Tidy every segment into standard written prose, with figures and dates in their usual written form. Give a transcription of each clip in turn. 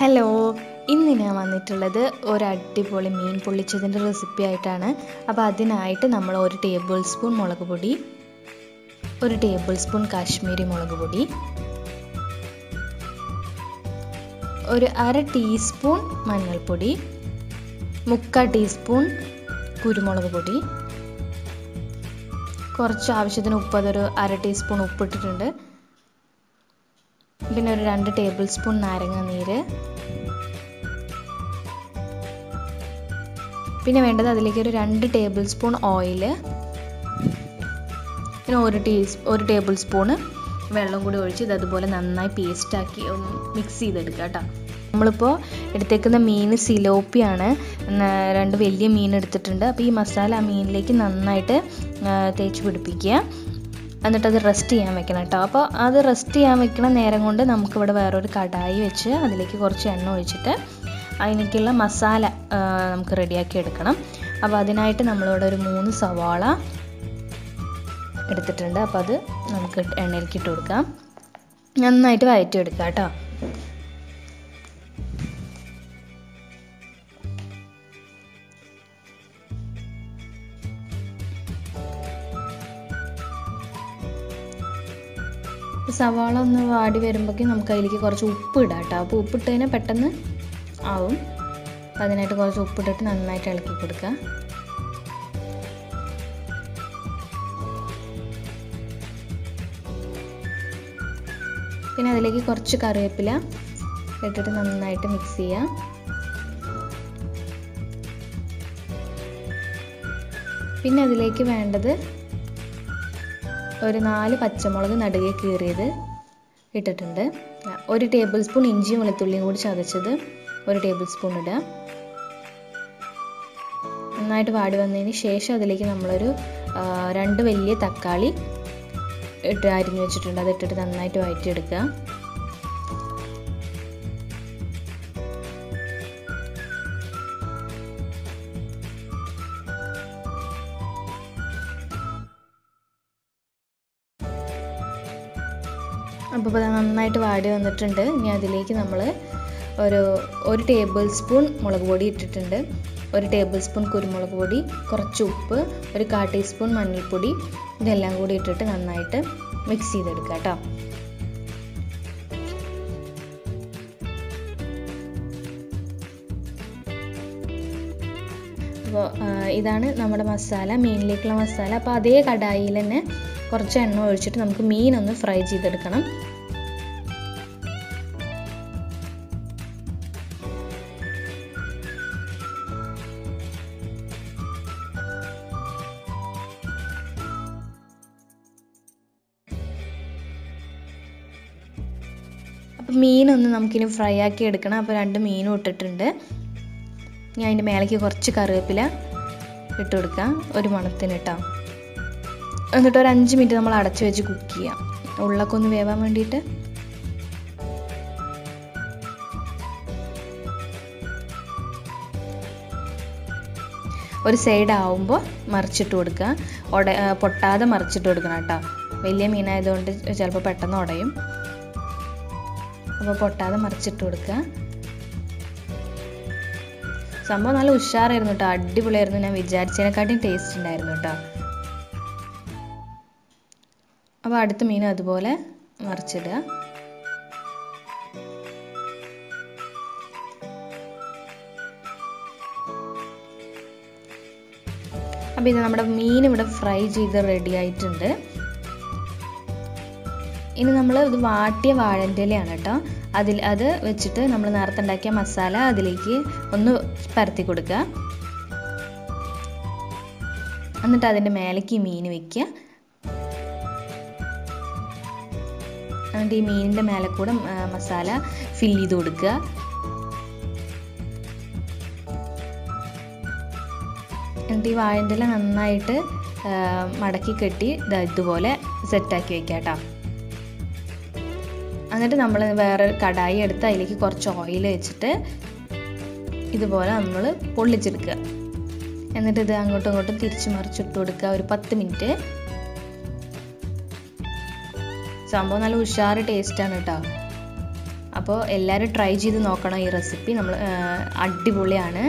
Hello, ഇന്ന് ഞാൻ വന്നിട്ടുള്ളത് ഒരു അടിപൊളി മീൻ പൊള്ളിച്ചതിൻ്റെ റെസിപ്പി ആയിട്ടാണ്. അപ്പോൾ അതിനായിട്ട് നമ്മൾ 1 ടേബിൾ സ്പൂൺ മുളക് പൊടി, 1 ടേബിൾ സ്പൂൺ കാശ്മീരി മുളക് പൊടി, 1/2 ടീസ്പൂൺ മഞ്ഞൾപ്പൊടി, 3/4 ടീസ്പൂൺ കുരുമുളക് പൊടി, കുറച്ച് ആവശ്യത്തിന് ഉപ്പ്, അതൊരു 1/2 ടീസ്പൂൺ ഉപ്പിട്ടിട്ടുണ്ട്. പിന്നെ ഒരു 2 ടേബിൾ സ്പൂൺ നാരങ്ങ നീര്. പിന്നെ വേണ്ടത് അതിലേക്ക് ഒരു 2 ടേബിൾ സ്പൂൺ ഓയിൽ, പിന്നെ 1 ടേബിൾ സ്പൂണ് വെള്ളം കൂടി ഒഴിച്ച് ഇത് അതുപോലെ നന്നായി പേസ്റ്റാക്കി മിക്സ് ചെയ്തെടുക്കുക കേട്ടോ. നമ്മളിപ്പോൾ എടുത്തേക്കുന്ന മീൻ സിലോപ്പിയാണ്, 2 വലിയ മീൻ എടുത്തിട്ടുണ്ട്. അപ്പോൾ ഈ മസാല ആ മീനിലേക്ക് നന്നായിട്ട് തേച്ച് പിടിപ്പിക്കുക. എന്നിട്ടത് റെസ്റ്റ് ചെയ്യാൻ വെക്കണം കേട്ടോ. അപ്പോൾ അത് റെസ്റ്റ് ചെയ്യാൻ വെക്കണ നേരം കൊണ്ട് നമുക്കിവിടെ വേറൊരു കടായി വെച്ച് അതിലേക്ക് കുറച്ച് എണ്ണ ഒഴിച്ചിട്ട് അതിലേക്കുള്ള മസാല നമുക്ക് റെഡിയാക്കി എടുക്കണം. അപ്പോൾ അതിനായിട്ട് നമ്മളിവിടെ ഒരു 3 സവാള എടുത്തിട്ടുണ്ട്. അപ്പോൾ അത് നമുക്ക് എണ്ണയിലേക്ക് ഇട്ട് കൊടുക്കാം. നന്നായിട്ട് വഴറ്റിയെടുക്കാം കേട്ടോ. സവാള ഒന്ന് വാടി വരുമ്പോഴേക്കും നമുക്ക് അതിലേക്ക് കുറച്ച് ഉപ്പ് ഇടാം കേട്ടോ. അപ്പോൾ ഉപ്പിട്ട് കഴിഞ്ഞാൽ പെട്ടെന്ന് ആവും. അപ്പോൾ അതിനായിട്ട് കുറച്ച് ഉപ്പിട്ടിട്ട് നന്നായിട്ട് ഇളക്കി കൊടുക്കുക. പിന്നെ അതിലേക്ക് കുറച്ച് കറിവേപ്പില ഇട്ടിട്ട് നന്നായിട്ട് മിക്സ് ചെയ്യാം. പിന്നെ അതിലേക്ക് വേണ്ടത് ഒരു 4 പച്ചമുളക് നടുകെ കീറിയത് ഇട്ടിട്ടുണ്ട്. 1 ടേബിൾ സ്പൂൺ ഇഞ്ചിയും വെളുത്തുള്ളിയും കൂടി ചതച്ചത് 1 ടേബിൾ സ്പൂൺ ഇടുക. നന്നായിട്ട് വാടി വന്നതിന് ശേഷം അതിലേക്ക് നമ്മളൊരു 2 വലിയ തക്കാളി അരിഞ്ഞു വെച്ചിട്ടുണ്ട്. അതിട്ടിട്ട് നന്നായിട്ട് വഴറ്റിയെടുക്കുക. അപ്പോൾ നന്നായിട്ട് വാടി വന്നിട്ടുണ്ട്. ഇനി അതിലേക്ക് നമ്മൾ ഒരു ടേബിൾ സ്പൂൺ മുളക് പൊടി ഇട്ടിട്ടുണ്ട്, 1 ടേബിൾ സ്പൂൺ കുരുമുളക് പൊടി, കുറച്ച് ഉപ്പ്, 1/4 ടീസ്പൂൺ മഞ്ഞൾപ്പൊടി, ഇതെല്ലാം കൂടി ഇട്ടിട്ട് നന്നായിട്ട് മിക്സ് ചെയ്തെടുക്കുക കേട്ടോ. അപ്പോൾ ഇതാണ് നമ്മുടെ മസാല, മീനിലേക്കുള്ള മസാല. അപ്പോൾ അതേ കടായിൽ തന്നെ കുറച്ച് എണ്ണ ഒഴിച്ചിട്ട് നമുക്ക് മീനൊന്ന് ഫ്രൈ ചെയ്തെടുക്കണം. അപ്പോൾ മീനൊന്ന് നമുക്കിനി ഫ്രൈ ആക്കി എടുക്കണം. അപ്പോൾ 2 മീനും ഇട്ടിട്ടുണ്ട്. ഞാൻ അതിൻ്റെ മേലേക്ക് കുറച്ച് കറിവേപ്പില ഇട്ട് കൊടുക്കാം, ഒരു മണത്തിന് ഇട്ടാം. എന്നിട്ട് ഒരു 5 മിനിറ്റ് നമ്മൾ അടച്ചു വെച്ച് കുക്ക് ചെയ്യാം, ഉള്ളൊക്കെ ഒന്ന് വേവാൻ വേണ്ടിയിട്ട്. ഒരു സൈഡ് ആവുമ്പോൾ മറിച്ചിട്ട് കൊടുക്കുക. പൊട്ടാതെ മറിച്ചിട്ട് കൊടുക്കണം കേട്ടോ. വലിയ മീനായതുകൊണ്ട് ചിലപ്പോൾ പെട്ടെന്ന് ഉടയും. അപ്പോൾ പൊട്ടാതെ മറിച്ചിട്ട് കൊടുക്കുക. സംഭവം നല്ല ഉഷാറായിരുന്നു കേട്ടോ, അടിപൊളിയായിരുന്നു. ഞാൻ വിചാരിച്ചതിനെക്കാട്ടിയും ടേസ്റ്റ് ഉണ്ടായിരുന്നു കേട്ടോ. അപ്പോൾ അടുത്ത മീനും അതുപോലെ മറിച്ചിടുക. അപ്പോൾ ഇത് നമ്മുടെ മീൻ ഇവിടെ ഫ്രൈ ചെയ്ത് റെഡി ആയിട്ടുണ്ട്. ഇനി നമ്മൾ ഇത് വാട്ടിയ വാഴൻ്റെ ഇലയാണ് കേട്ടോ. അത് വെച്ചിട്ട് നമ്മൾ നേരത്തെ ഉണ്ടാക്കിയ മസാല അതിലേക്ക് ഒന്ന് പരത്തി കൊടുക്കുക. എന്നിട്ട് അതിൻ്റെ മേലേക്ക് ഈ മീൻ വയ്ക്കുക. എന്നിട്ട് ഈ മീനിൻ്റെ മേലെ കൂടെ മസാല ഫില്ല് ചെയ്ത് കൊടുക്കുക. എന്നിട്ട് ഈ വാഴൻ്റെ ഇല നന്നായിട്ട് മടക്കി കെട്ടി ഇതുപോലെ സെറ്റാക്കി വയ്ക്കുക കേട്ടോ. എന്നിട്ട് നമ്മൾ വേറെ കടായി എടുത്ത് അതിലേക്ക് കുറച്ച് ഓയിൽ വെച്ചിട്ട് ഇതുപോലെ നമ്മൾ പൊള്ളിച്ചെടുക്കുക. എന്നിട്ട് ഇത് അങ്ങോട്ടും ഇങ്ങോട്ടും തിരിച്ച് മറിച്ചിട്ട് കൊടുക്കുക ഒരു 10 മിനിറ്റ്. സംഭവം നല്ല ഉഷാറ് ടേസ്റ്റാണ് കേട്ടോ. അപ്പോൾ എല്ലാവരും ട്രൈ ചെയ്ത് നോക്കണം ഈ റെസിപ്പി. നമ്മൾ അടിപൊളിയാണ്,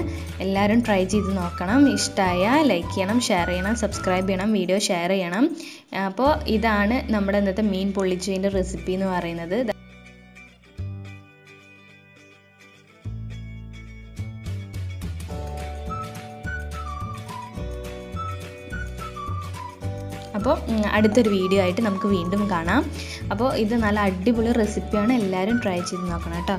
എല്ലാവരും ട്രൈ ചെയ്ത് നോക്കണം. ഇഷ്ടമായ ലൈക്ക് ചെയ്യണം, ഷെയർ ചെയ്യണം, സബ്സ്ക്രൈബ് ചെയ്യണം, വീഡിയോ ഷെയർ ചെയ്യണം. അപ്പോൾ ഇതാണ് നമ്മുടെ ഇന്നത്തെ മീൻ പൊള്ളിച്ചതിൻ്റെ റെസിപ്പി എന്ന് പറയുന്നത്. അപ്പോൾ അടുത്തൊരു വീഡിയോ ആയിട്ട് നമുക്ക് വീണ്ടും കാണാം. അപ്പോൾ ഇത് നല്ല അടിപൊളി റെസിപ്പിയാണ്, എല്ലാവരും ട്രൈ ചെയ്ത് നോക്കണം കേട്ടോ.